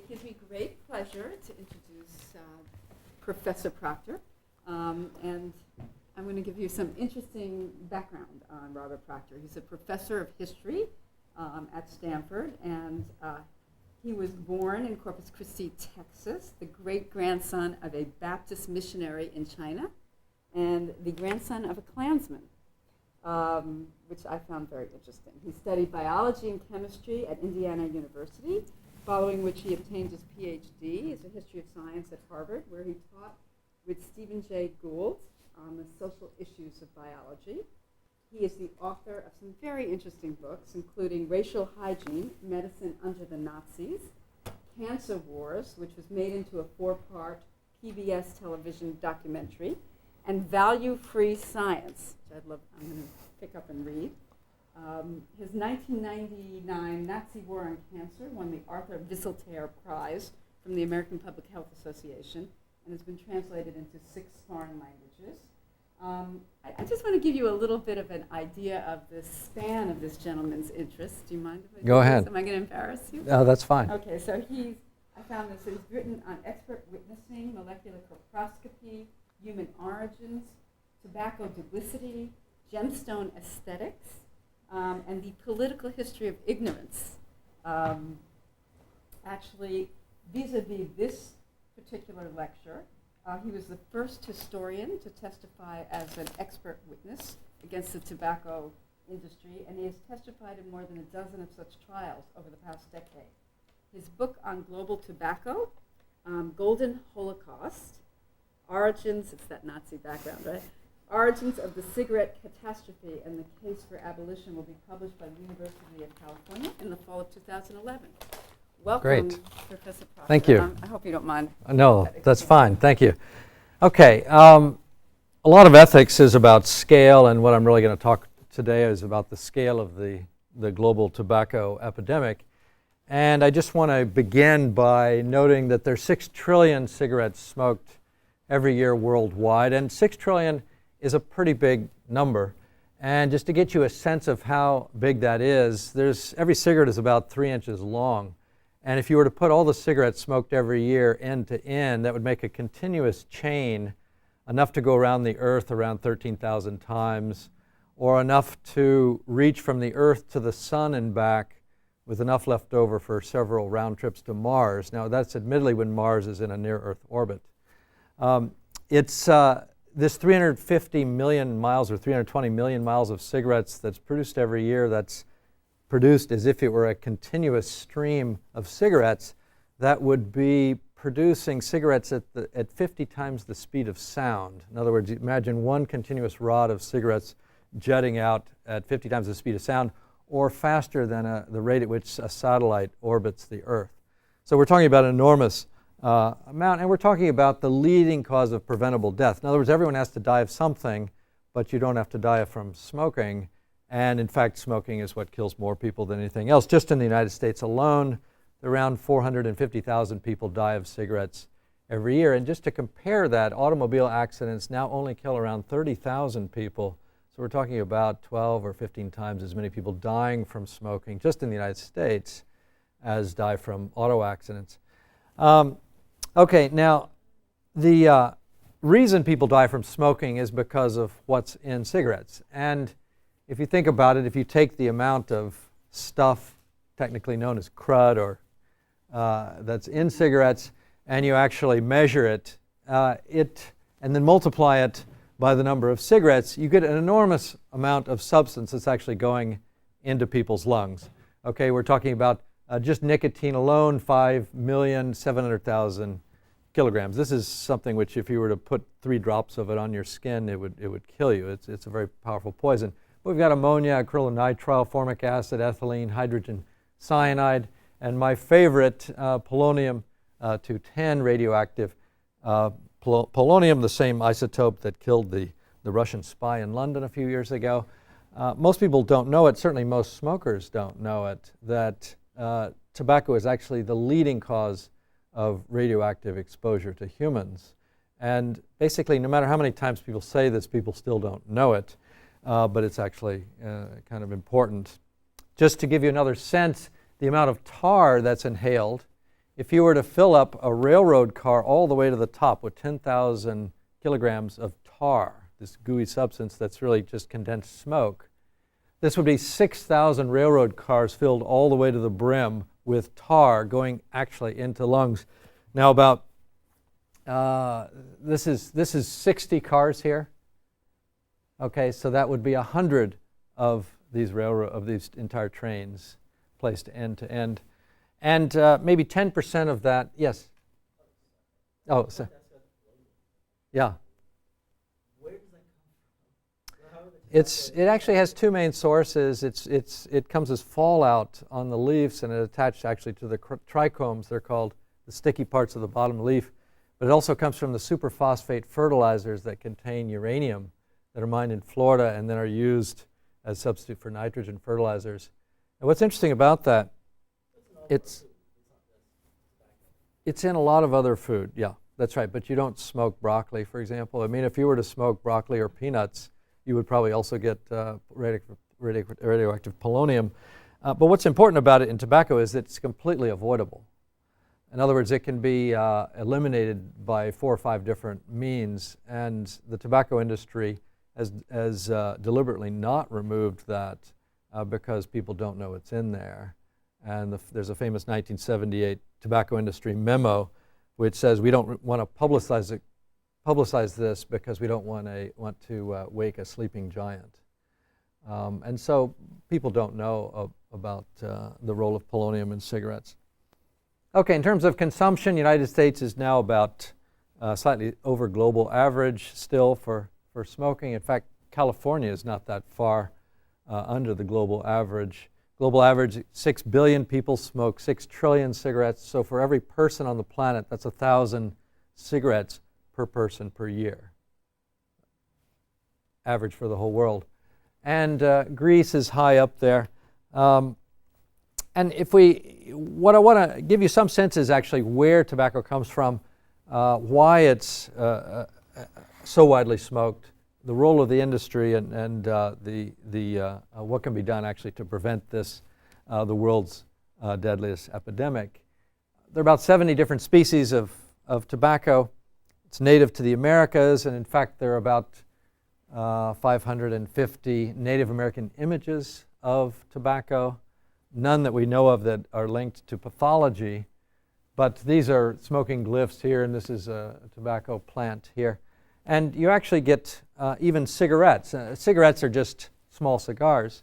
It gives me great pleasure to introduce Professor Proctor, and I'm going to give you some interesting background on Robert Proctor. He's a professor of history at Stanford, and he was born in Corpus Christi, Texas, the great-grandson of a Baptist missionary in China, and the grandson of a Klansman, which I found very interesting. He studied biology and chemistry at Indiana University, following which he obtained his PhD as a history of science at Harvard, where he taught with Stephen Jay Gould on the social issues of biology. He is the author of some very interesting books, including Racial Hygiene, Medicine Under the Nazis, Cancer Wars, which was made into a 4-part PBS television documentary, and Value-Free Science, which I'm going to pick up and read. His 1999 Nazi War on Cancer won the Arthur Wisseltair Prize from the American Public Health Association and has been translated into 6 foreign languages. I just want to give you a little bit of an idea of the span of this gentleman's interests. Do you mind if I Go ahead. Am I going to embarrass you? No, that's fine. Okay, so I found this, he's written on expert witnessing, molecular spectroscopy, human origins, tobacco duplicity, gemstone aesthetics, and the political history of ignorance. Actually, vis-a-vis this particular lecture, he was the first historian to testify as an expert witness against the tobacco industry, and he has testified in more than a dozen of such trials over the past decade. His book on global tobacco, Golden Holocaust, Origins, it's that Nazi background, right? Origins of the Cigarette Catastrophe and the Case for Abolition will be published by the University of California in the fall of 2011. Welcome, Great. Professor Proctor. Thank you. I hope you don't mind. No, that's fine. Thank you. Okay. A lot of ethics is about scale, and what I'm really going to talk today is about the scale of the global tobacco epidemic. And I just want to begin by noting that there's 6 trillion cigarettes smoked every year worldwide, and 6 trillion is a pretty big number. And just to get you a sense of how big that is, every cigarette is about 3 inches long. And if you were to put all the cigarettes smoked every year end to end, that would make a continuous chain, enough to go around the Earth around 13,000 times, or enough to reach from the Earth to the Sun and back, with enough left over for several round trips to Mars. Now, that's admittedly when Mars is in a near-Earth orbit. It's this 350 million miles or 320 million miles of cigarettes that's produced every year, that's produced as if it were a continuous stream of cigarettes, that would be producing cigarettes at 50 times the speed of sound. In other words, imagine one continuous rod of cigarettes jetting out at 50 times the speed of sound, or faster than the rate at which a satellite orbits the Earth. So we're talking about an enormous amount, and we're talking about the leading cause of preventable death. In other words, everyone has to die of something, but you don't have to die from smoking. And in fact, smoking is what kills more people than anything else. Just in the United States alone, around 450,000 people die of cigarettes every year. And just to compare that, automobile accidents now only kill around 30,000 people. So we're talking about 12 or 15 times as many people dying from smoking just in the United States as die from auto accidents. Okay, now the reason people die from smoking is because of what's in cigarettes. And if you think about it, if you take the amount of stuff technically known as crud or that's in cigarettes, and you actually measure it, and then multiply it by the number of cigarettes, you get an enormous amount of substance that's actually going into people's lungs. Okay, we're talking about just nicotine alone, 5,700,000 kilograms. This is something which, if you were to put 3 drops of it on your skin, it would kill you. It's a very powerful poison. We've got ammonia, acrylonitrile, formic acid, ethylene, hydrogen cyanide, and my favorite, polonium-210, radioactive polonium, the same isotope that killed the Russian spy in London a few years ago. Most people don't know it, certainly most smokers don't know it, that tobacco is actually the leading cause of radioactive exposure to humans. And basically, no matter how many times people say this, people still don't know it. But it's actually kind of important. Just to give you another sense, the amount of tar that's inhaled if you were to fill up a railroad car all the way to the top with 10,000 kilograms of tar, this gooey substance that's really just condensed smoke, this would be 6,000 railroad cars filled all the way to the brim with tar going actually into lungs. Now about, this is 60 cars here. Okay, so that would be 100 of these entire trains placed end to end. And maybe 10% of that, yes? Oh, so, yeah. It actually has two main sources. It comes as fallout on the leaves, and it attached actually to the trichomes. They're called the sticky parts of the bottom leaf. But it also comes from the superphosphate fertilizers that contain uranium that are mined in Florida and then are used as substitute for nitrogen fertilizers. And what's interesting about that, it's in a lot of other food. Yeah, that's right. But you don't smoke broccoli, for example. I mean, if you were to smoke broccoli or peanuts, you would probably also get radioactive polonium. But what's important about it in tobacco is that it's completely avoidable. In other words, it can be eliminated by 4 or 5 different means, and the tobacco industry has deliberately not removed that because people don't know it's in there. And there's a famous 1978 tobacco industry memo which says we don't want to publicize this because we don't want to wake a sleeping giant. And so people don't know about the role of polonium in cigarettes. Okay, in terms of consumption, the United States is now about slightly over global average still for smoking. In fact, California is not that far under the global average. Global average, 6 billion people smoke 6 trillion cigarettes. So for every person on the planet, that's 1,000 cigarettes per person per year. Average for the whole world. And Greece is high up there. And what I want to give you some sense is actually where tobacco comes from, why it's so widely smoked, the role of the industry, and what can be done actually to prevent this, the world's deadliest epidemic. There are about 70 different species of tobacco. It's native to the Americas, and in fact there are about 550 Native American images of tobacco, none that we know of that are linked to pathology, but these are smoking glyphs here, and this is a tobacco plant here. And you actually get even cigarettes. Cigarettes are just small cigars.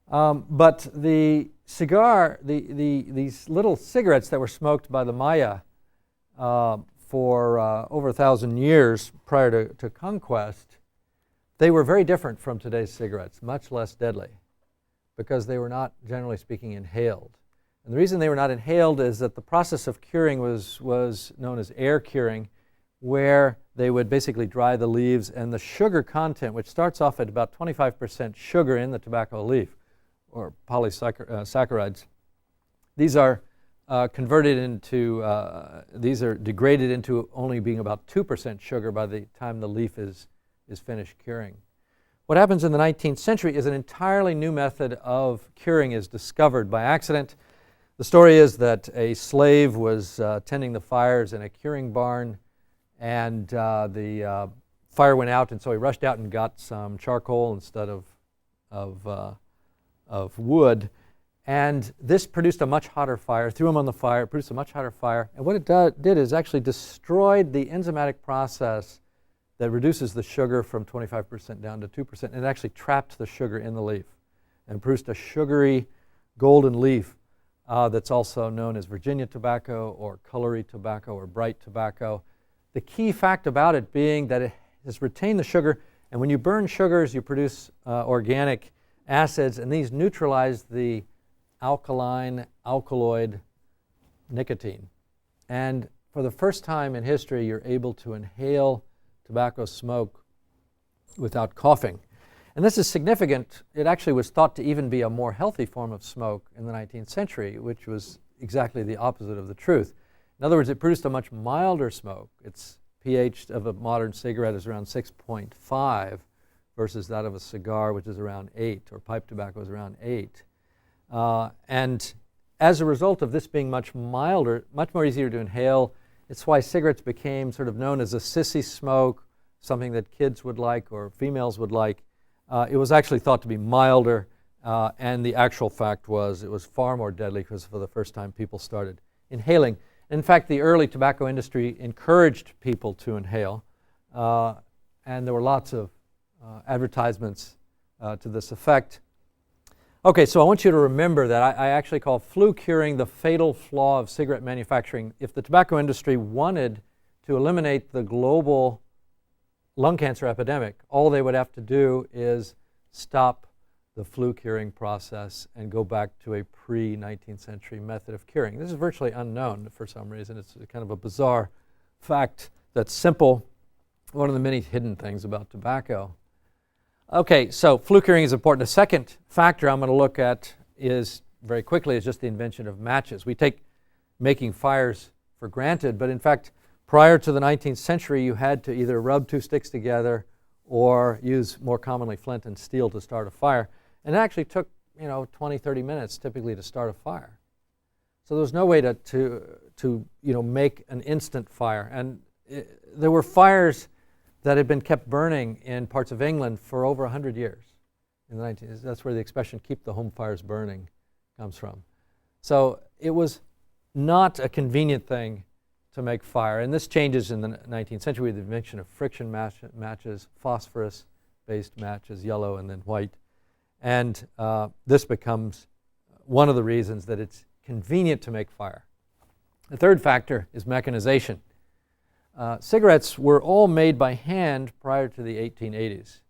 But the cigar, these little cigarettes that were smoked by the Maya for over 1,000 years prior to conquest, they were very different from today's cigarettes, much less deadly, because they were not, generally speaking, inhaled. And the reason they were not inhaled is that the process of curing was known as air curing, where they would basically dry the leaves, and the sugar content, which starts off at about 25% sugar in the tobacco leaf, or polysaccharides, these are these are degraded into only being about 2% sugar by the time the leaf is finished curing. What happens in the 19th century is an entirely new method of curing is discovered by accident. The story is that a slave was tending the fires in a curing barn, and the fire went out, and so he rushed out and got some charcoal instead of wood. And this produced a much hotter fire, threw him on the fire, produced a much hotter fire. And what it did is actually destroyed the enzymatic process that reduces the sugar from 25% down to 2%, and it actually trapped the sugar in the leaf and produced a sugary golden leaf that's also known as Virginia tobacco or colory tobacco or bright tobacco. The key fact about it being that it has retained the sugar, and when you burn sugars, you produce organic acids, and these neutralize the alkaloid nicotine. And for the first time in history, you're able to inhale tobacco smoke without coughing. And this is significant. It actually was thought to even be a more healthy form of smoke in the 19th century, which was exactly the opposite of the truth. In other words, it produced a much milder smoke. Its pH of a modern cigarette is around 6.5 versus that of a cigar, which is around 8, or pipe tobacco is around 8. And as a result of this being much milder, much more easier to inhale, it's why cigarettes became sort of known as a sissy smoke, something that kids would like or females would like. It was actually thought to be milder, and the actual fact was it was far more deadly because for the first time people started inhaling. In fact, the early tobacco industry encouraged people to inhale, and there were lots of advertisements to this effect. Okay, so I want you to remember that I actually call flu curing the fatal flaw of cigarette manufacturing. If the tobacco industry wanted to eliminate the global lung cancer epidemic, all they would have to do is stop the flu curing process and go back to a pre-19th century method of curing. This is virtually unknown for some reason. It's kind of a bizarre fact that's simple, one of the many hidden things about tobacco. Okay, so flu curing is important. The second factor I'm going to look at is, very quickly, is just the invention of matches. We take making fires for granted, but in fact, prior to the 19th century, you had to either rub two sticks together or use, more commonly, flint and steel to start a fire. And it actually took, 20, 30 minutes typically to start a fire. So there was no way to make an instant fire. And there were fires that had been kept burning in parts of England for over 100 years. In the 19th, that's where the expression "keep the home fires burning" comes from. So it was not a convenient thing to make fire. And this changes in the 19th century with the invention of friction matches, phosphorus-based matches, yellow and then white. And this becomes one of the reasons that it's convenient to make fire. The third factor is mechanization. Cigarettes were all made by hand prior to the 1880s.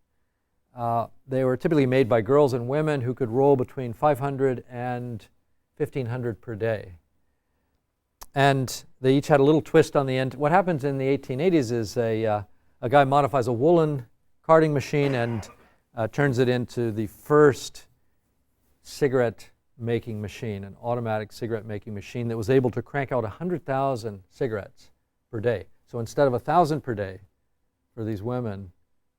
They were typically made by girls and women who could roll between 500 and 1,500 per day. And they each had a little twist on the end. What happens in the 1880s is a guy modifies a woolen carding machine and turns it into the first cigarette making machine, an automatic cigarette making machine that was able to crank out 100,000 cigarettes per day. So instead of 1,000 per day for these women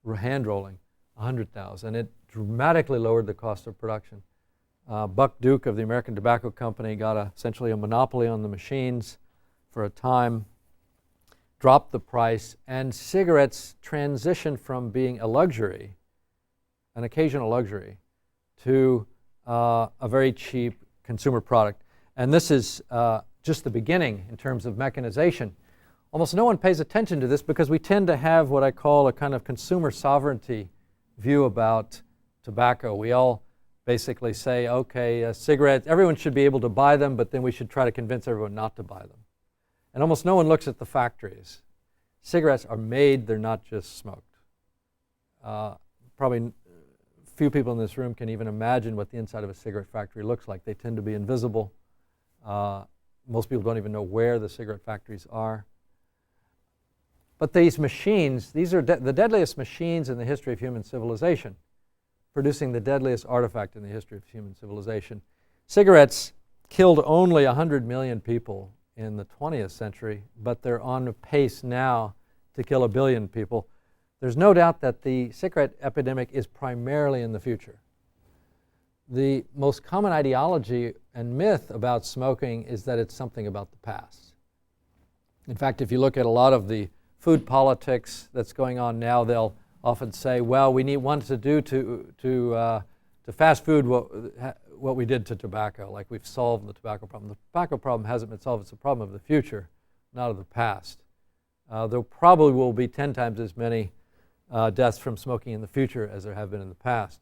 were hand rolling 100,000. It dramatically lowered the cost of production. Buck Duke of the American Tobacco Company got essentially a monopoly on the machines for a time, dropped the price, and cigarettes transitioned from being a luxury, an occasional luxury, to a very cheap consumer product. And this is just the beginning in terms of mechanization. Almost no one pays attention to this because we tend to have what I call a kind of consumer sovereignty view about tobacco. We all basically say, okay, cigarettes, everyone should be able to buy them, but then we should try to convince everyone not to buy them. And almost no one looks at the factories. Cigarettes are made, they're not just smoked. Probably few people in this room can even imagine what the inside of a cigarette factory looks like. They tend to be invisible. Most people don't even know where the cigarette factories are. But these machines, these are the deadliest machines in the history of human civilization, producing the deadliest artifact in the history of human civilization. Cigarettes killed only 100 million people in the 20th century, but they're on a pace now to kill 1 billion people. There's no doubt that the cigarette epidemic is primarily in the future. The most common ideology and myth about smoking is that it's something about the past. In fact, if you look at a lot of the food politics that's going on now, they'll often say, well, we want to do to fast food what we did to tobacco, like we've solved the tobacco problem. The tobacco problem hasn't been solved. It's a problem of the future, not of the past. There probably will be 10 times as many deaths from smoking in the future as there have been in the past.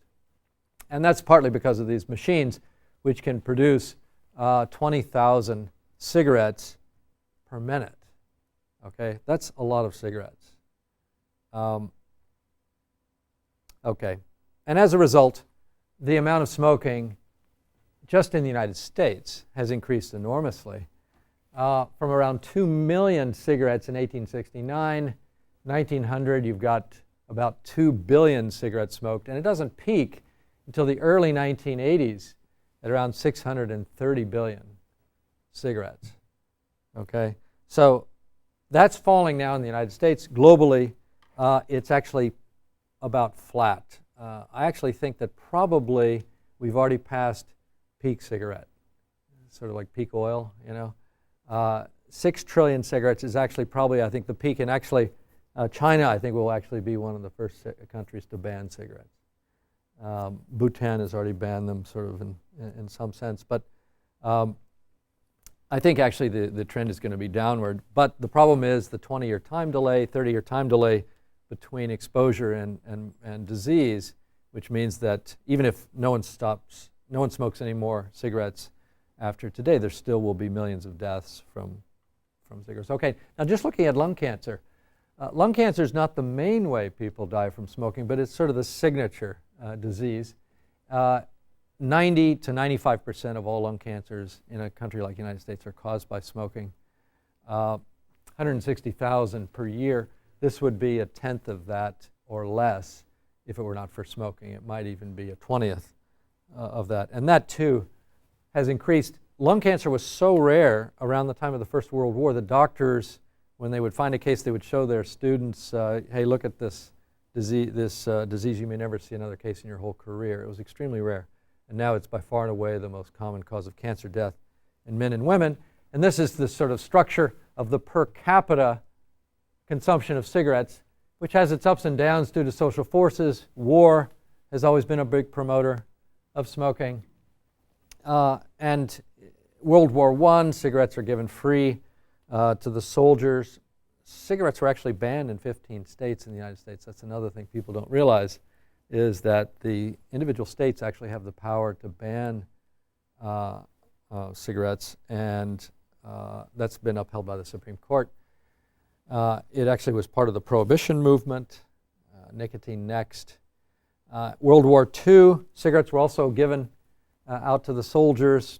And that's partly because of these machines, which can produce 20,000 cigarettes per minute. Okay, that's a lot of cigarettes. Okay, and as a result, the amount of smoking just in the United States has increased enormously. From around 2 million cigarettes in 1869, 1900, you've got about 2 billion cigarettes smoked, and it doesn't peak until the early 1980s at around 630 billion cigarettes. Okay, so that's falling now in the United States. Globally, it's actually about flat. I actually think that probably we've already passed peak cigarette sort of like peak oil, 6 trillion cigarettes is actually probably, I think, the peak. And actually, China, I think, will actually be one of the first countries to ban cigarettes. Bhutan has already banned them sort of in some sense. But I think actually the trend is going to be downward. But the problem is the 20-year time delay, 30-year time delay between exposure and disease, which means that even if no one smokes any more cigarettes after today, there still will be millions of deaths from cigarettes. Okay, now just looking at lung cancer. Lung cancer is not the main way people die from smoking, but it's sort of the signature disease. 90 to 95% of all lung cancers in a country like the United States are caused by smoking. 160,000 per year. This would be a tenth of that or less if it were not for smoking. It might even be a 20th of that. And that too has increased. Lung cancer was so rare around the time of the First World War, the doctors, when they would find a case, they would show their students, hey, look at this disease, you may never see another case in your whole career. It was extremely rare. And now it's by far and away the most common cause of cancer death in men and women. And this is the sort of structure of the per capita consumption of cigarettes, which has its ups and downs due to social forces. War has always been a big promoter of smoking. And World War I, cigarettes are given free to the soldiers. Cigarettes were actually banned in 15 states in the United States. That's another thing people don't realize, is that the individual states actually have the power to ban cigarettes, and that's been upheld by the Supreme Court. It actually was part of the Prohibition movement, nicotine next. World War II, cigarettes were also given out to the soldiers.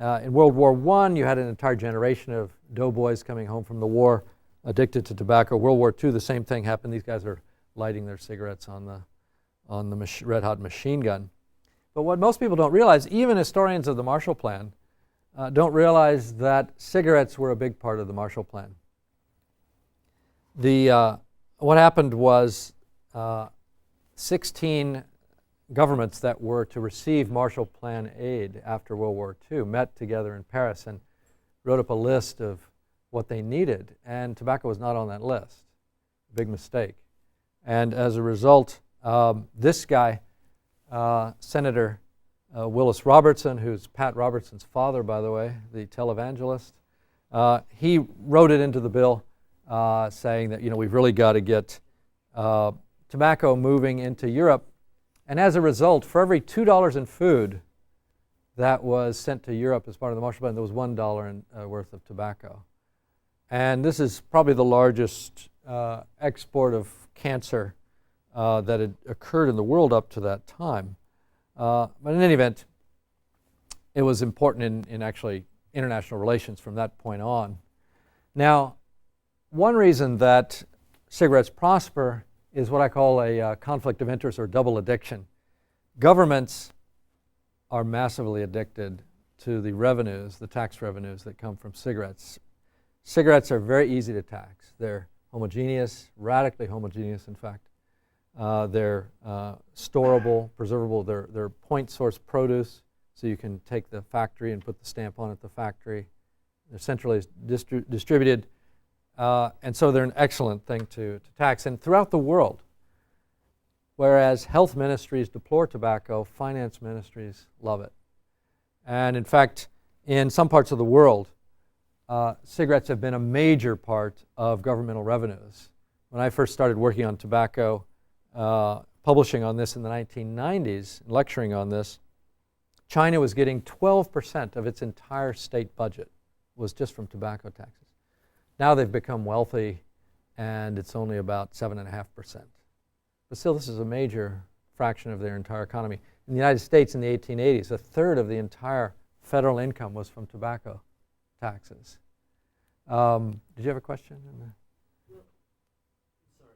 In World War I, you had an entire generation of doughboys coming home from the war addicted to tobacco. World War II, the same thing happened. These guys are lighting their cigarettes on the red-hot machine gun. But what most people don't realize, even historians of the Marshall Plan, don't realize that cigarettes were a big part of the Marshall Plan. What happened was 16 governments that were to receive Marshall Plan aid after World War II met together in Paris and wrote up a list of what they needed, and tobacco was not on that list. Big mistake. And as a result, this guy, Senator Willis Robertson, who's Pat Robertson's father, by the way, the televangelist, he wrote it into the bill saying that, we've really got to get tobacco moving into Europe. And as a result, for every $2 in food that was sent to Europe as part of the Marshall Plan, there was $1 worth of tobacco. And this is probably the largest export of cancer that had occurred in the world up to that time. But in any event, it was important in actually international relations from that point on. Now, one reason that cigarettes prosper is what I call a conflict of interest or double addiction. Governments are massively addicted to the revenues, the tax revenues that come from cigarettes. Cigarettes are very easy to tax. They're homogeneous, radically homogeneous, in fact. They're storable, preservable. They're point source produce, so you can take the factory and put the stamp on at the factory. They're centrally distributed, and so they're an excellent thing to tax. And throughout the world, whereas health ministries deplore tobacco, finance ministries love it. And in fact, in some parts of the world, cigarettes have been a major part of governmental revenues. When I first started working on tobacco, publishing on this in the 1990s, lecturing on this, China was getting 12% of its entire state budget was just from tobacco taxes. Now they've become wealthy, and it's only about 7.5%. But still, this is a major fraction of their entire economy. In the United States in the 1880s, a third of the entire federal income was from tobacco taxes. Did you have a question? Well, sorry,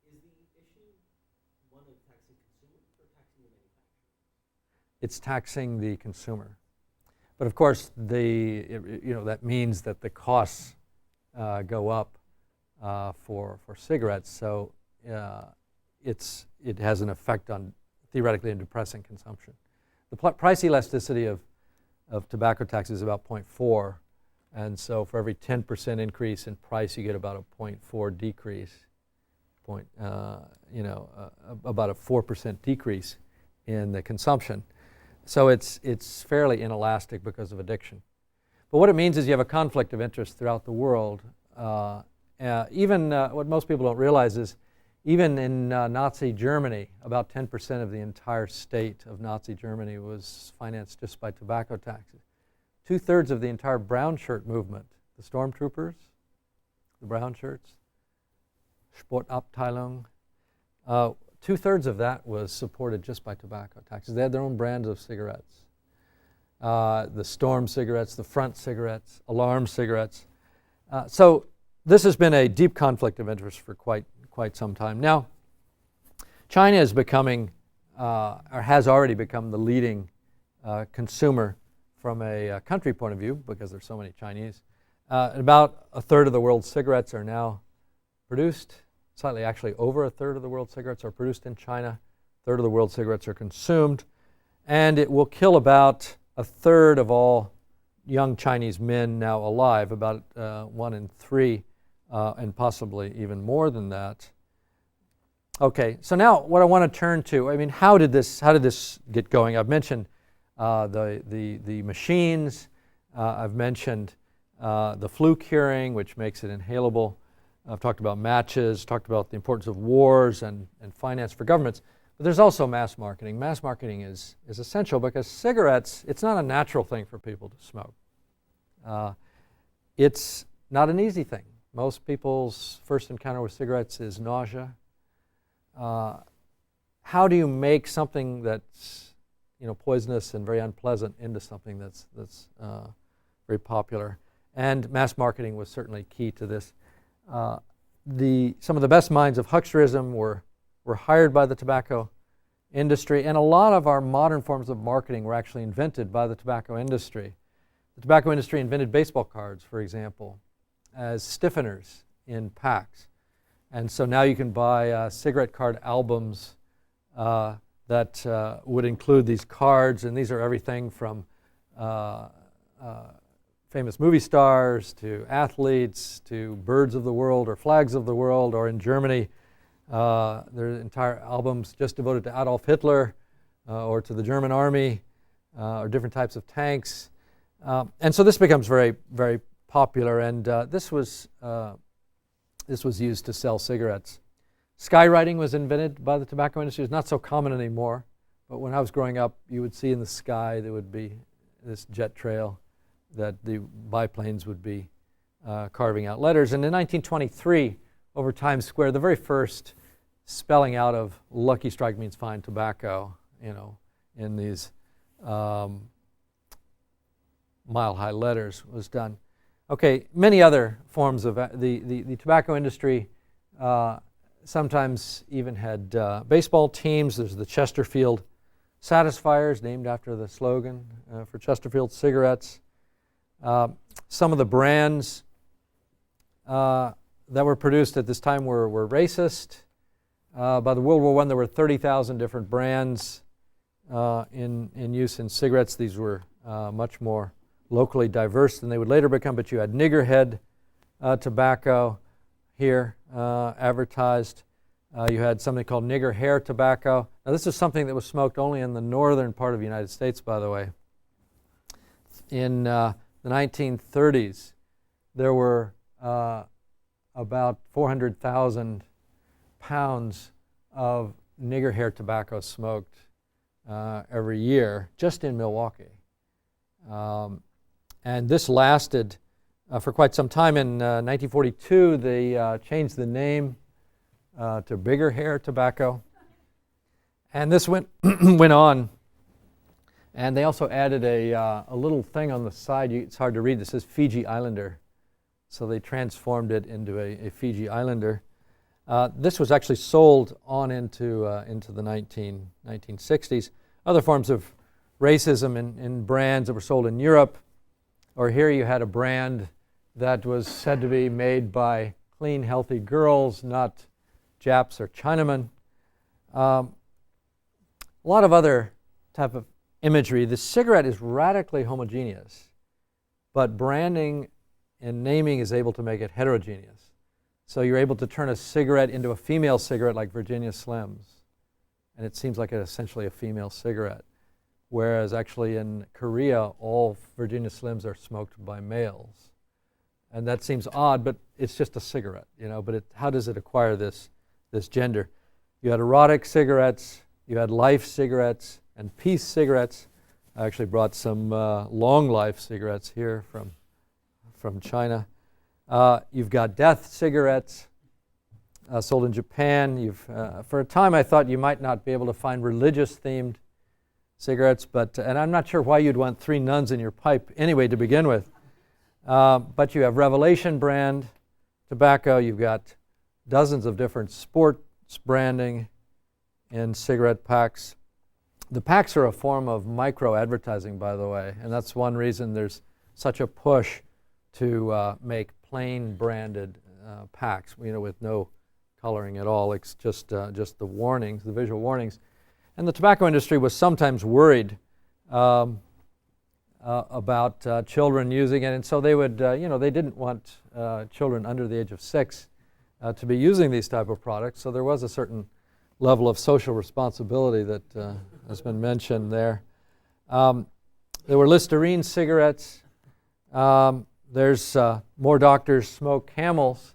but is the issue one of taxing consumers or taxing the manufacturers? It's taxing the consumer. But of course, that means that the costs go up for cigarettes. So it has an effect on, theoretically, on depressing consumption. The price elasticity of tobacco tax is about 0.4, and so for every 10% increase in price, you get about a 0.4 decrease, about a 4% decrease in the consumption. So it's fairly inelastic because of addiction. But what it means is you have a conflict of interest throughout the world. Even what most people don't realize is even in Nazi Germany, about 10% of the entire state of Nazi Germany was financed just by tobacco taxes. 2/3 of the entire brown shirt movement, the stormtroopers, the brown shirts, Sportabteilung, 2/3 of that was supported just by tobacco taxes. They had their own brands of cigarettes. The Storm cigarettes, the Front cigarettes, Alarm cigarettes. So this has been a deep conflict of interest for quite some time. Now, China is becoming, or has already become, the leading consumer from a country point of view because there's so many Chinese. About 1/3 of the world's cigarettes are now produced. Slightly, actually, over 1/3 of the world's cigarettes are produced in China. 1/3 of the world's cigarettes are consumed. And it will kill about 1/3 of all young Chinese men now alive, about 1 in 3, and possibly even more than that. Okay, so now what I want to turn to, I mean, how did this get going? I've mentioned the machines. I've mentioned the flu curing, which makes it inhalable. I've talked about matches, talked about the importance of wars and finance for governments. But there's also mass marketing. Mass marketing is essential because cigarettes, it's not a natural thing for people to smoke. It's not an easy thing. Most people's first encounter with cigarettes is nausea. How do you make something that's poisonous and very unpleasant into something that's very popular? And mass marketing was certainly key to this. Some of the best minds of hucksterism were hired by the tobacco industry, and a lot of our modern forms of marketing were actually invented by the tobacco industry. The tobacco industry invented baseball cards, for example, as stiffeners in packs. And so now you can buy cigarette card albums that would include these cards, and these are everything from famous movie stars to athletes to birds of the world or flags of the world, or in Germany, there are entire albums just devoted to Adolf Hitler or to the German army or different types of tanks. And so this becomes very, very popular, and this was used to sell cigarettes. Skywriting was invented by the tobacco industry. It's not so common anymore, but when I was growing up, you would see in the sky there would be this jet trail that the biplanes would be carving out letters. And in 1923, over Times Square, the very first spelling out of Lucky Strike means fine tobacco, in these mile-high letters was done. Okay, many other forms of the tobacco industry sometimes even had baseball teams. There's the Chesterfield Satisfiers, named after the slogan for Chesterfield cigarettes. Some of the brands that were produced at this time were racist. By the World War I, there were 30,000 different brands in use in cigarettes. These were much more locally diverse than they would later become, but you had niggerhead tobacco here advertised. You had something called nigger hair tobacco. Now this is something that was smoked only in the northern part of the United States, by the way. In the 1930s, there were about 400,000 pounds of nigger hair tobacco smoked every year just in Milwaukee. And this lasted for quite some time. In 1942, they changed the name to bigger hair tobacco. And this went on. And they also added a little thing on the side. It's hard to read. This says Fiji Islander. So they transformed it into a Fiji Islander. This was actually sold on into the 1960s. Other forms of racism in brands that were sold in Europe. Or here you had a brand that was said to be made by clean, healthy girls, not Japs or Chinamen. A lot of other type of imagery. The cigarette is radically homogeneous, but branding and naming is able to make it heterogeneous. So you're able to turn a cigarette into a female cigarette like Virginia Slims, and it seems like essentially a female cigarette. Whereas actually in Korea, all Virginia Slims are smoked by males. And that seems odd, but it's just a cigarette, but how does it acquire this gender? You had erotic cigarettes, you had life cigarettes, and peace cigarettes. I actually brought some long life cigarettes here from China. You've got death cigarettes sold in Japan. For a time I thought you might not be able to find religious-themed cigarettes, and I'm not sure why you'd want 3 nuns in your pipe anyway to begin with. But you have Revelation brand tobacco. You've got dozens of different sports branding in cigarette packs. The packs are a form of micro-advertising, by the way, and that's one reason there's such a push to make plain branded packs, with no coloring at all. It's just the warnings, the visual warnings. And the tobacco industry was sometimes worried about children using it, and so they would, they didn't want children under the age of 6 to be using these type of products. So there was a certain level of social responsibility that has been mentioned there. There were Listerine cigarettes. There's more doctors smoke Camels.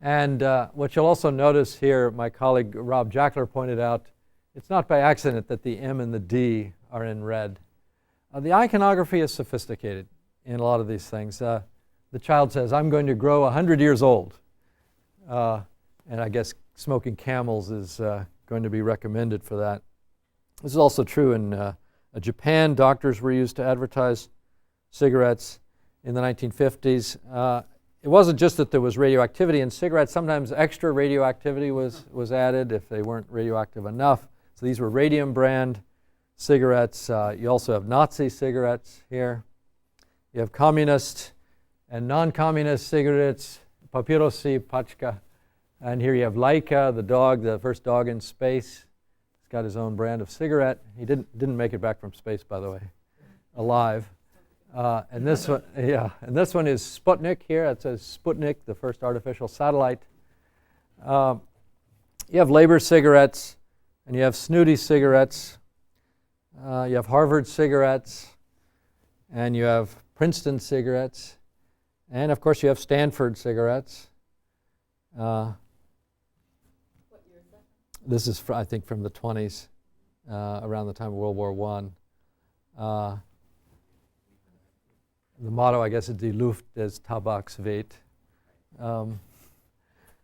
And what you'll also notice here, my colleague Rob Jackler pointed out, it's not by accident that the M and the D are in red. The iconography is sophisticated in a lot of these things. The child says, I'm going to grow 100 years old. And I guess smoking Camels is going to be recommended for that. This is also true in Japan. Doctors were used to advertise cigarettes in the 1950s. It wasn't just that there was radioactivity in cigarettes. Sometimes extra radioactivity was added if they weren't radioactive enough. So these were radium brand cigarettes. You also have Nazi cigarettes here. You have communist and non-communist cigarettes, papirosy, pachka. And here you have Laika, the dog, the first dog in space. He's got his own brand of cigarette. He didn't make it back from space, by the way, alive. And this one, and this one is Sputnik here. It says Sputnik, the first artificial satellite. You have Labor cigarettes, and you have Snooty cigarettes. You have Harvard cigarettes, and you have Princeton cigarettes, and of course you have Stanford cigarettes. What year is that? This is, I think, from the 20s, around the time of World War I. The motto, I guess, is Die Luft des Tabaks weht.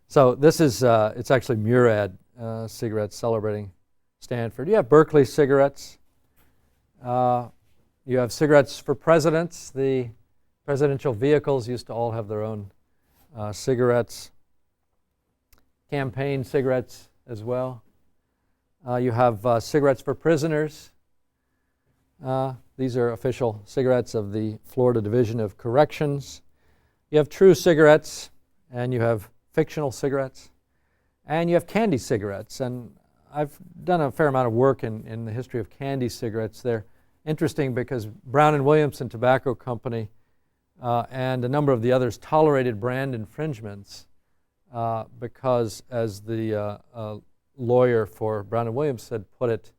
So this is, it's actually Murad cigarettes celebrating Stanford. You have Berkeley cigarettes. You have cigarettes for presidents. The presidential vehicles used to all have their own cigarettes. Campaign cigarettes as well. You have cigarettes for prisoners. These are official cigarettes of the Florida Division of Corrections. You have true cigarettes, and you have fictional cigarettes, and you have candy cigarettes. And I've done a fair amount of work in the history of candy cigarettes. They're interesting because Brown and Williamson Tobacco Company and a number of the others tolerated brand infringements because, as the lawyer for Brown and Williams had put it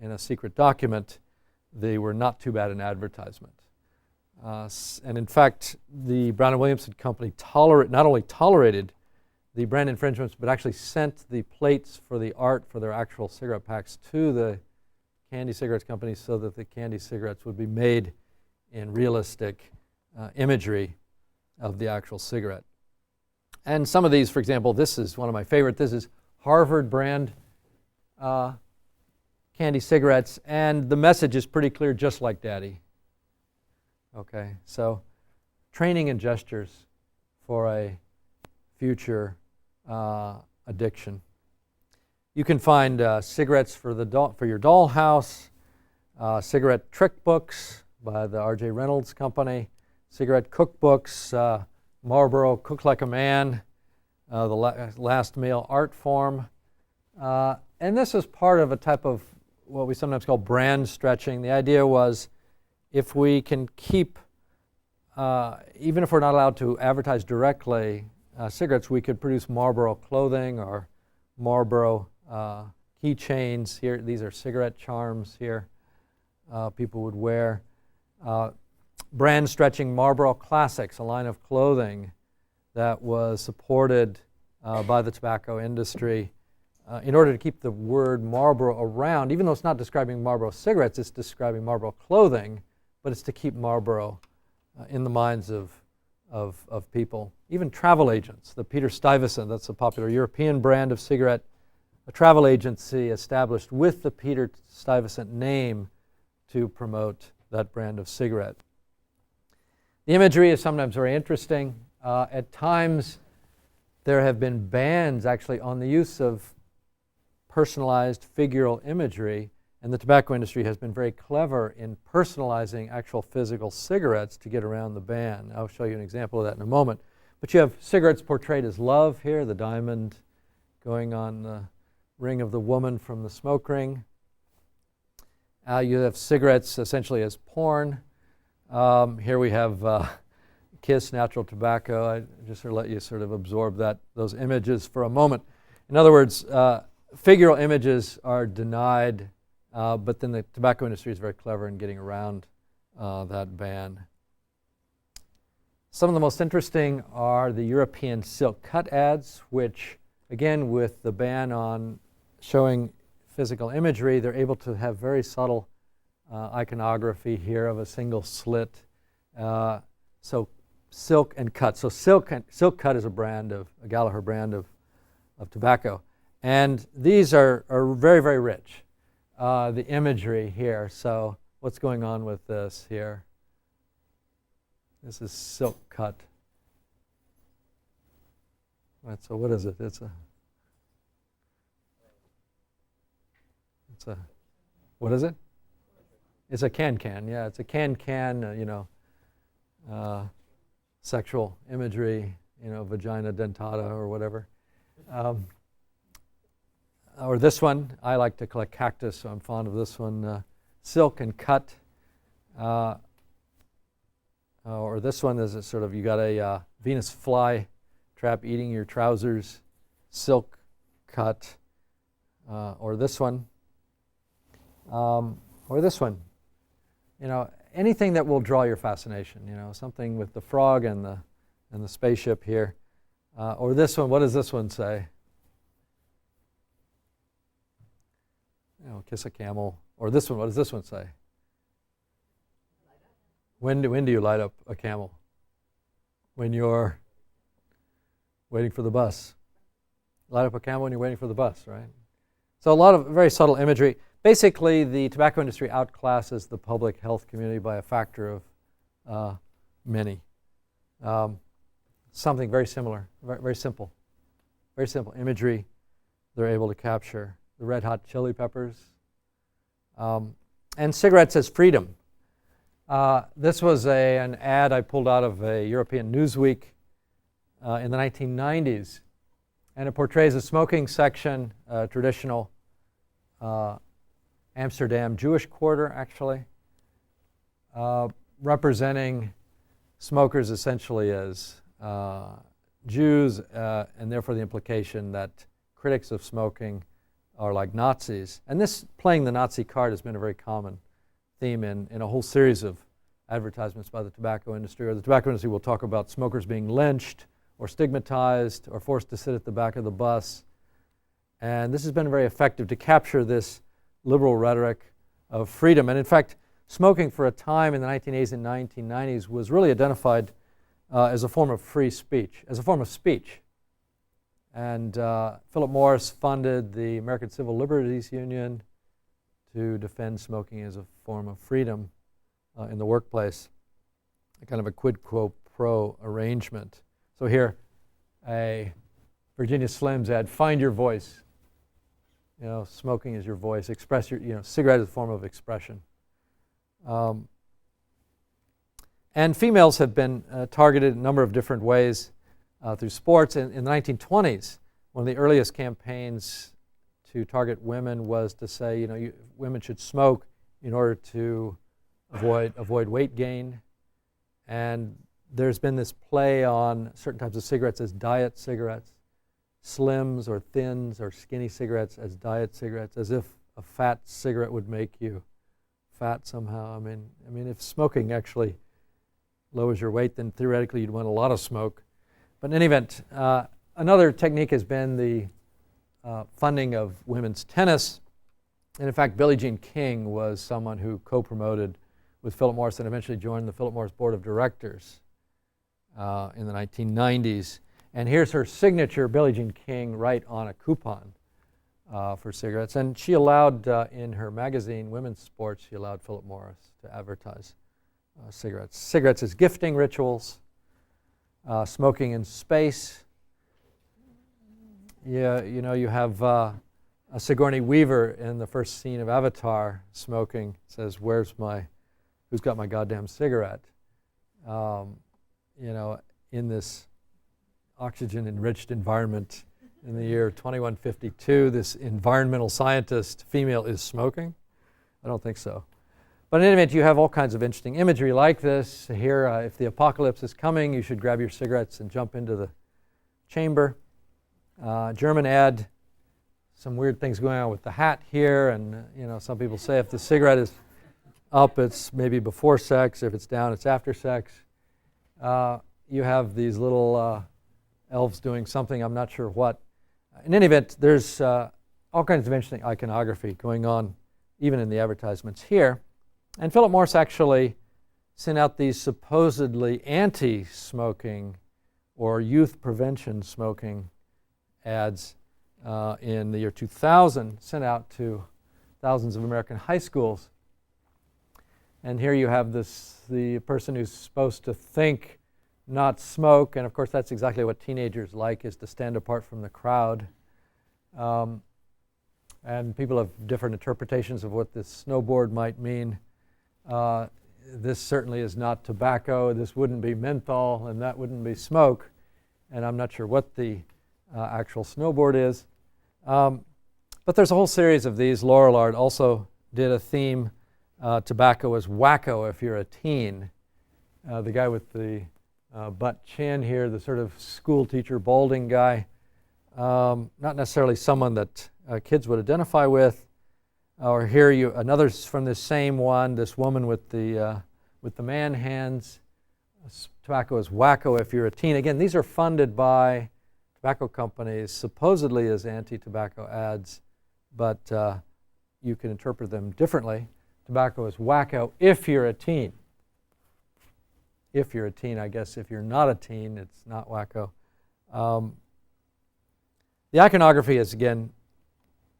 in a secret document, they were not too bad an advertisement. And in fact, the Brown and Williamson Company not only tolerated the brand infringements, but actually sent the plates for the art for their actual cigarette packs to the candy cigarettes companies so that the candy cigarettes would be made in realistic imagery of the actual cigarette. And some of these, for example, this is one of my favorite. This is Harvard brand candy cigarettes, and the message is pretty clear, just like Daddy. Okay, so training and gestures for a future addiction. You can find cigarettes for your dollhouse, cigarette trick books by the R.J. Reynolds Company, cigarette cookbooks, Marlboro Cook Like a Man, the Last Meal art form. And this is part of a type of what we sometimes call brand stretching. The idea was if we can keep, even if we're not allowed to advertise directly cigarettes, we could produce Marlboro clothing or Marlboro keychains. Here, these are cigarette charms here people would wear. Brand stretching Marlboro Classics, a line of clothing that was supported by the tobacco industry in order to keep the word Marlboro around. Even though it's not describing Marlboro cigarettes, it's describing Marlboro clothing, but it's to keep Marlboro in the minds of people. Even travel agents, the Peter Stuyvesant, that's a popular European brand of cigarette, a travel agency established with the Peter Stuyvesant name to promote that brand of cigarette. The imagery is sometimes very interesting. At times, there have been bans actually on the use of personalized figural imagery, and the tobacco industry has been very clever in personalizing actual physical cigarettes to get around the ban. I'll show you an example of that in a moment. But you have cigarettes portrayed as love here, the diamond going on the ring of the woman from the smoke ring. You have cigarettes essentially as porn. Here we have Kiss Natural Tobacco. I just sort of let you sort of absorb those images for a moment. In other words, figural images are denied, but then the tobacco industry is very clever in getting around that ban. Some of the most interesting are the European silk cut ads, which, again, with the ban on showing physical imagery, they're able to have very subtle iconography here of a single slit. So silk and cut. So silk cut is a Gallagher brand of tobacco. And these are very, very rich, the imagery here. So what's going on with this here? This is silk cut. Right, so what is it? It's a, what is it? It's a can-can, yeah. It's a can-can, sexual imagery, vagina dentata or whatever. Or this one, I like to collect cactus, so I'm fond of this one. Silk and cut. Or this one is a sort of, you got a Venus fly trap eating your trousers, silk cut. Or this one. Or this one. Anything that will draw your fascination, something with the frog and the spaceship here. Or this one, what does this one say? Kiss a camel. Or this one, what does this one say? When do you light up a camel? When you're waiting for the bus. Light up a camel when you're waiting for the bus, right? So a lot of very subtle imagery. Basically, the tobacco industry outclasses the public health community by a factor of many. Something very similar, very simple. Very simple imagery they're able to capture. The Red Hot Chili Peppers. And cigarettes as freedom. This was an ad I pulled out of a European Newsweek in the 1990s. And it portrays a smoking section, traditional Amsterdam Jewish quarter, actually, representing smokers essentially as Jews, and therefore the implication that critics of smoking are like Nazis. And this playing the Nazi card has been a very common theme in a whole series of advertisements by the tobacco industry. Or the tobacco industry will talk about smokers being lynched or stigmatized or forced to sit at the back of the bus. And this has been very effective to capture this liberal rhetoric of freedom. And in fact, smoking for a time in the 1980s and 1990s was really identified as a form of free speech, as a form of speech. And Philip Morris funded the American Civil Liberties Union to defend smoking as a form of freedom in the workplace, a kind of a quid pro quo arrangement. So here, a Virginia Slims ad, find your voice. Smoking is your voice. Express your, cigarette is a form of expression. And females have been targeted in a number of different ways through sports. In the 1920s, one of the earliest campaigns to target women was to say, women should smoke in order to avoid weight gain. And there's been this play on certain types of cigarettes as diet cigarettes, slims or thins or skinny cigarettes as diet cigarettes, as if a fat cigarette would make you fat somehow. I mean, if smoking actually lowers your weight, then theoretically you'd want a lot of smoke. But in any event, another technique has been the funding of women's tennis. And in fact, Billie Jean King was someone who co-promoted with Philip Morris and eventually joined the Philip Morris Board of Directors in the 1990s. And here's her signature, Billie Jean King, right on a coupon for cigarettes. And she allowed, in her magazine, Women's Sports, she allowed Philip Morris to advertise cigarettes. Cigarettes as gifting rituals, smoking in space. Yeah, you have Sigourney Weaver in the first scene of Avatar smoking, says, who's got my goddamn cigarette? In this oxygen-enriched environment in the year 2152, this environmental scientist female is smoking? I don't think so. But in any event, you have all kinds of interesting imagery like this. Here, if the apocalypse is coming, you should grab your cigarettes and jump into the chamber. German ad, some weird things going on with the hat here, and some people say if the cigarette is up, it's maybe before sex. If it's down, it's after sex. You have these little elves doing something, I'm not sure what. In any event, there's all kinds of interesting iconography going on, even in the advertisements here. And Philip Morris actually sent out these supposedly anti-smoking or youth prevention smoking ads in the year 2000, sent out to thousands of American high schools. And here you have the person who's supposed to think, not smoke, and of course that's exactly what teenagers like, is to stand apart from the crowd. And people have different interpretations of what this snowboard might mean. This certainly is not tobacco, this wouldn't be menthol, and that wouldn't be smoke. And I'm not sure what the actual snowboard is. But there's a whole series of these. Laurillard also did a theme, tobacco is wacko if you're a teen. The guy with the butt chin here, the sort of school teacher balding guy, not necessarily someone that kids would identify with. Or here another from this same one, this woman with the man hands. Tobacco is wacko if you're a teen. Again, these are funded by tobacco companies, supposedly as anti-tobacco ads, but you can interpret them differently. Tobacco is wacko if you're a teen. If you're a teen, I guess if you're not a teen, it's not wacko. The iconography has, again,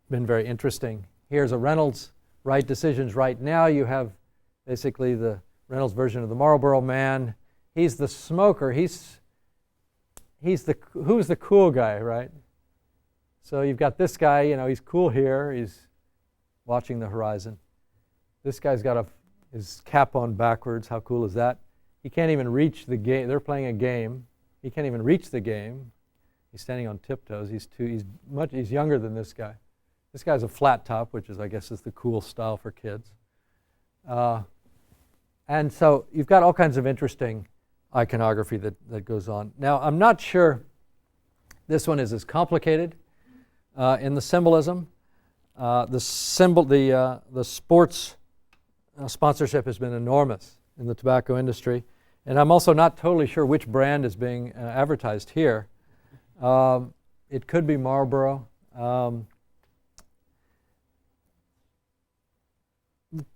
been very interesting. Here's a Reynolds Right Decisions Right Now. You have basically the Reynolds version of the Marlboro Man. He's the smoker. Who's the cool guy, right? So you've got this guy, he's cool here. He's watching the horizon. This guy's got his cap on backwards. How cool is that? He can't even reach the game. They're playing a game. He can't even reach the game. He's standing on tiptoes. He's younger than this guy. This guy's a flat top, which I guess is the cool style for kids. And so you've got all kinds of interesting iconography that goes on. Now, I'm not sure this one is as complicated in the symbolism. The sports sponsorship has been enormous in the tobacco industry. And I'm also not totally sure which brand is being advertised here. It could be Marlboro.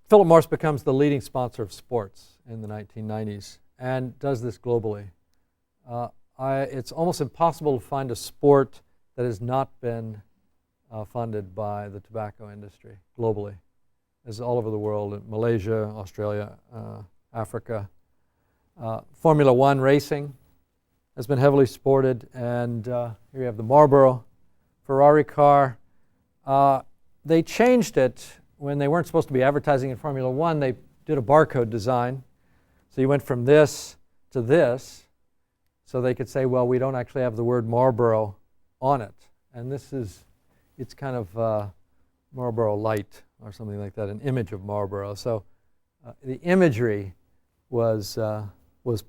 Philip Morris becomes the leading sponsor of sports in the 1990s and does this globally. It's almost impossible to find a sport that has not been funded by the tobacco industry globally. It's all over the world, in Malaysia, Australia, Africa. Formula One racing has been heavily supported, and here you have the Marlboro Ferrari car. They changed it when they weren't supposed to be advertising in Formula One. They did a barcode design. So you went from this to this, so they could say, well, we don't actually have the word Marlboro on it. And this is, it's kind of Marlboro Light or something like that, an image of Marlboro. So the imagery was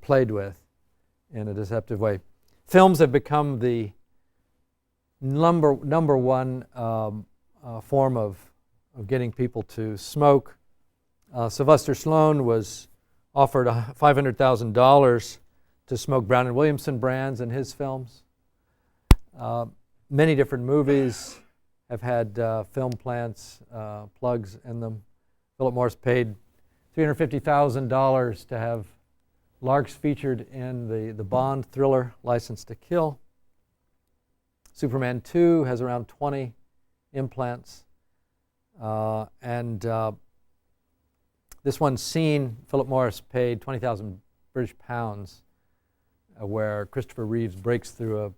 played with in a deceptive way. Films have become the number one form of getting people to smoke. Sylvester Stallone was offered $500,000 to smoke Brown and Williamson brands in his films. Many different movies have had film plants, plugs in them. Philip Morris paid $350,000 to have Larks featured in the Bond thriller License to Kill. Superman 2 has around 20 implants. This one scene, Philip Morris paid 20,000 British pounds where Christopher Reeves breaks through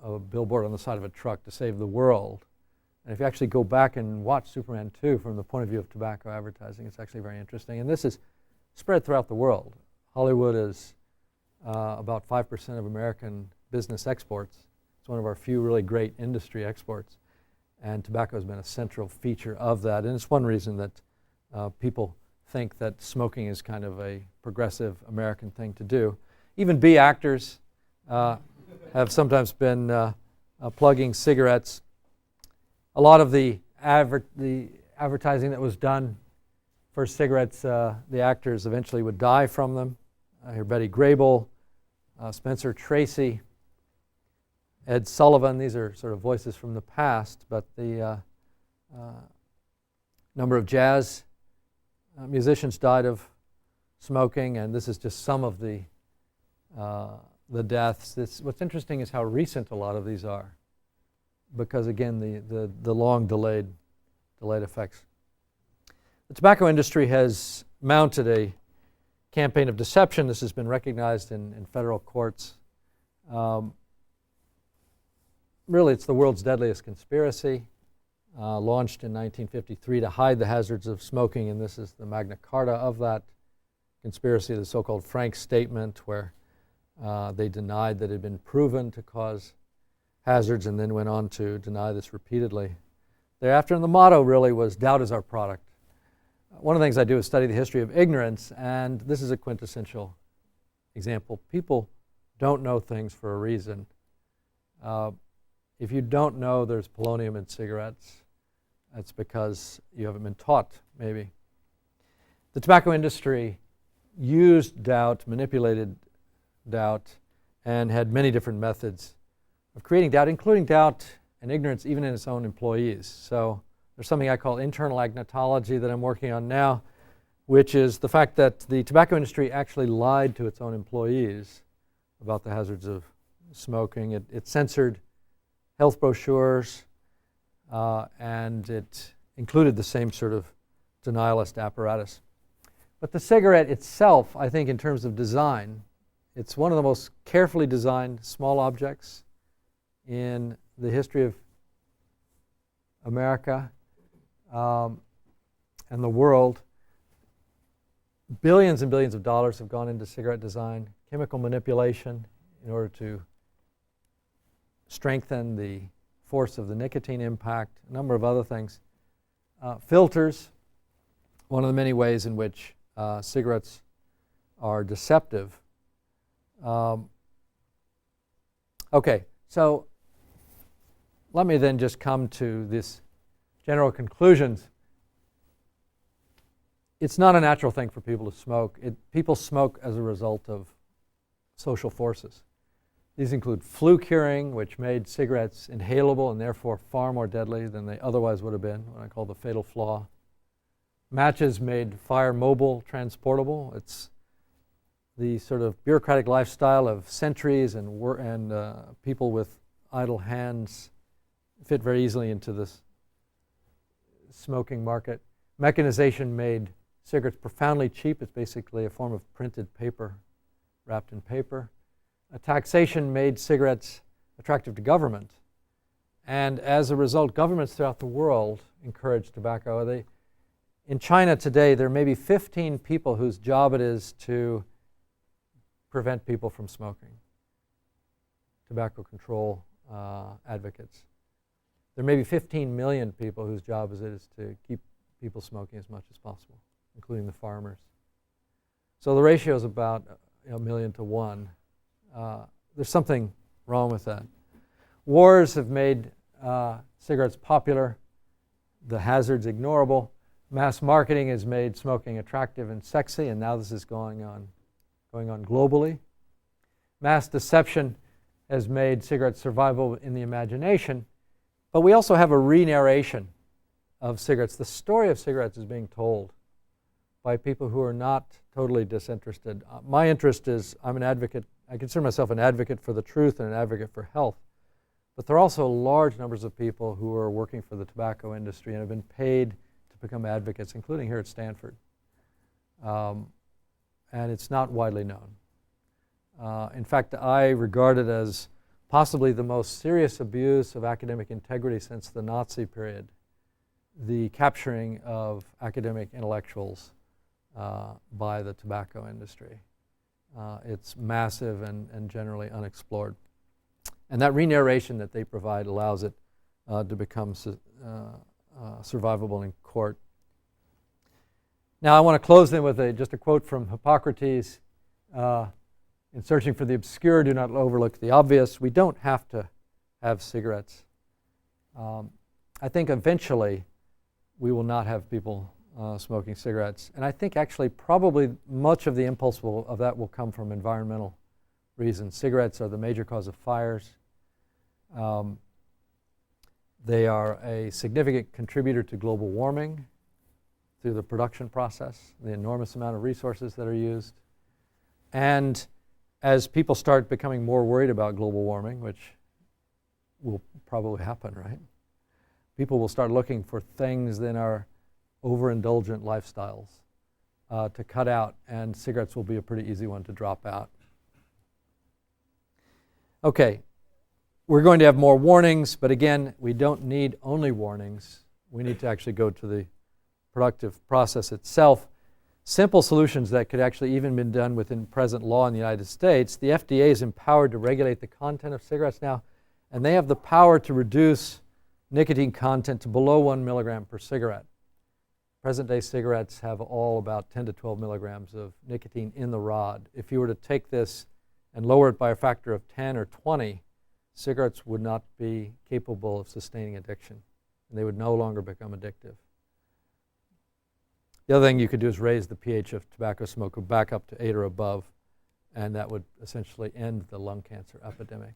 a billboard on the side of a truck to save the world. And if you actually go back and watch Superman 2 from the point of view of tobacco advertising, it's actually very interesting. And this is spread throughout the world. Hollywood is about 5% of American business exports. It's one of our few really great industry exports. And tobacco has been a central feature of that. And it's one reason that people think that smoking is kind of a progressive American thing to do. Even B actors have sometimes been plugging cigarettes. A lot of the advertising that was done for cigarettes, the actors eventually would die from them. Here Betty Grable, Spencer Tracy, Ed Sullivan. These are sort of voices from the past, but the number of jazz musicians died of smoking, and this is just some of the deaths. What's interesting is how recent a lot of these are, because again, the long delayed effects. The tobacco industry has mounted a campaign of deception. This has been recognized in federal courts. Really, it's the world's deadliest conspiracy, launched in 1953 to hide the hazards of smoking, and this is the Magna Carta of that conspiracy, the so-called Frank Statement, where they denied that it had been proven to cause hazards and then went on to deny this repeatedly thereafter. And the motto really was, doubt is our product. One of the things I do is study the history of ignorance, and this is a quintessential example. People don't know things for a reason. If you don't know there's polonium in cigarettes, that's because you haven't been taught, maybe. The tobacco industry used doubt, manipulated doubt, and had many different methods of creating doubt, including doubt and ignorance even in its own employees. So there's something I call internal agnotology that I'm working on now, which is the fact that the tobacco industry actually lied to its own employees about the hazards of smoking. It censored health brochures, and it included the same sort of denialist apparatus. But the cigarette itself, I think in terms of design, it's one of the most carefully designed small objects in the history of America and the world. Billions and billions of dollars have gone into cigarette design, chemical manipulation in order to strengthen the force of the nicotine impact, a number of other things. Filters, one of the many ways in which cigarettes are deceptive. Okay, so let me then just come to this general conclusions. It's not a natural thing for people to smoke. People smoke as a result of social forces. These include flue curing, which made cigarettes inhalable and therefore far more deadly than they otherwise would have been, what I call the fatal flaw. Matches made fire mobile, transportable. It's the sort of bureaucratic lifestyle of centuries and people with idle hands fit very easily into this smoking market. Mechanization made cigarettes profoundly cheap. It's basically a form of printed paper wrapped in paper. Taxation made cigarettes attractive to government. And as a result, governments throughout the world encourage tobacco. In China today, there may be 15 people whose job it is to prevent people from smoking. Tobacco control advocates. There may be 15 million people whose job it is to keep people smoking as much as possible, including the farmers. So the ratio is about 1 million to 1. There's something wrong with that. Wars have made cigarettes popular, the hazards ignorable. Mass marketing has made smoking attractive and sexy, and now this is going on globally. Mass deception has made cigarettes survivable in the imagination, but we also have a re-narration of cigarettes. The story of cigarettes is being told by people who are not totally disinterested. My interest is, I'm an advocate, I consider myself an advocate for the truth and an advocate for health, but there are also large numbers of people who are working for the tobacco industry and have been paid to become advocates, including here at Stanford. And it's not widely known. In fact, I regard it as possibly the most serious abuse of academic integrity since the Nazi period, the capturing of academic intellectuals by the tobacco industry. It's massive and generally unexplored. And that re-narration that they provide allows it to become survivable in court. Now I want to close then with just a quote from Hippocrates. In searching for the obscure, do not overlook the obvious. We don't have to have cigarettes. I think eventually we will not have people smoking cigarettes. And I think actually probably much of the impulse of that will come from environmental reasons. Cigarettes are the major cause of fires. They are a significant contributor to global warming through the production process, the enormous amount of resources that are used. And as people start becoming more worried about global warming, which will probably happen, right? People will start looking for things in our overindulgent lifestyles to cut out, and cigarettes will be a pretty easy one to drop out. Okay, we're going to have more warnings, but again, we don't need only warnings. We need to actually go to the productive process itself. Simple solutions that could actually even been done within present law in the United States. The FDA is empowered to regulate the content of cigarettes now, and they have the power to reduce nicotine content to below 1 milligram per cigarette. Present-day cigarettes have all about 10 to 12 milligrams of nicotine in the rod. If you were to take this and lower it by a factor of 10 or 20, cigarettes would not be capable of sustaining addiction, and they would no longer become addictive. The other thing you could do is raise the pH of tobacco smoke back up to 8 or above, and that would essentially end the lung cancer epidemic.